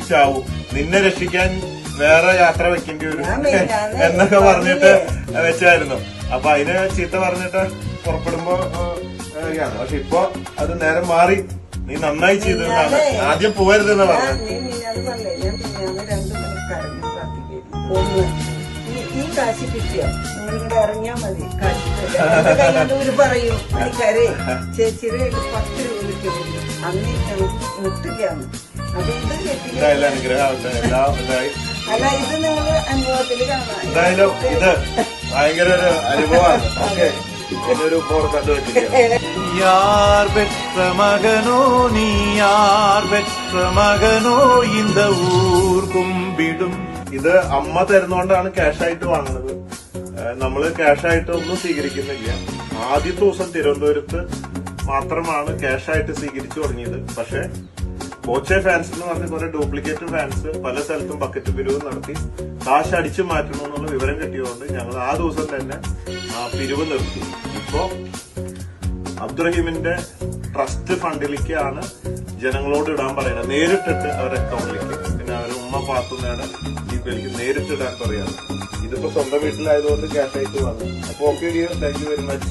ചാവും, നിന്നെ രക്ഷിക്കാൻ വേറെ യാത്ര വെക്കേണ്ടി വരും എന്നൊക്കെ പറഞ്ഞിട്ട് വെച്ചായിരുന്നു. അപ്പൊ അതിന് ചീത്ത പറഞ്ഞിട്ട് പുറപ്പെടുമ്പോ പക്ഷെ ഇപ്പൊ അത് നേരം മാറി. നീ നന്നായി ചെയ്തതാണ്. ആദ്യം പോവരുതെന്ന് പറഞ്ഞു. ഈ കാശ് കിട്ടിയോ നിങ്ങളിവിടെ ഇറങ്ങിയാ മതി. കാശ് പറയും ആൾക്കാരെ ചേച്ചിയുടെ 10 രൂപ കിട്ടിയ അന്ന് മുട്ടുകയാണ്. അപ്പൊ ഇത് കിട്ടിയ അല്ല, ഇത് നിങ്ങൾ അനുഭവത്തിൽ കാണാം. എന്തായാലും ഇത് ഭയങ്കര ഒരു അനുഭവമാണ്. ഓക്കെ, ഇതൊരു കണ്ടു വെച്ചിരിക്കുക. யார் பெற்ற மகனோ நீ யார் பெற்ற மகனோ இந்த ஊர் കുമ്പിടും. ഇത് അമ്മ തരുന്നോണ്ടാണ് ക്യാഷായിട്ട് വാങ്ങുന്നത്. നമ്മള് ക്യാഷായിട്ട് ഒന്നും സ്വീകരിക്കുന്നില്ല. ആദ്യത്തെ ദിവസം തിരുവനന്തപുരത്ത് മാത്രമാണ് ക്യാഷായിട്ട് സ്വീകരിച്ചു തുടങ്ങിയത്. പക്ഷെ കോച്ചെ ഫാൻസ് എന്ന് പറഞ്ഞ കുറെ ഡ്യൂപ്ലിക്കേറ്റ് ഫാൻസ് പല സ്ഥലത്തും ബക്കറ്റ് പിരിവ് നടത്തി കാശ് അടിച്ചു മാറ്റണമെന്നുള്ള വിവരം കിട്ടിയതുകൊണ്ട് ഞങ്ങൾ ആ ദിവസം തന്നെ ആ പിരിവ് നിർത്തി. ഇപ്പോ അബ്ദുറഹീമിന്റെ ട്രസ്റ്റ് ഫണ്ടിലേക്കാണ് ജനങ്ങളോട് ഇടാൻ പറയുന്നത്. നേരിട്ടിട്ട് അവരുടെ അക്കൗണ്ടിലേക്ക്, പിന്നെ അവരുടെ ഉമ്മ പാത്തുന്നതാണ് ജിപേയിലേക്ക് നേരിട്ടിടാൻ പറയാറ്. ഇതിപ്പോ സ്വന്തം വീട്ടിലായതുകൊണ്ട് ക്യാഷ് ആയിട്ട് വന്നു. അപ്പൊ okay, thank you very much.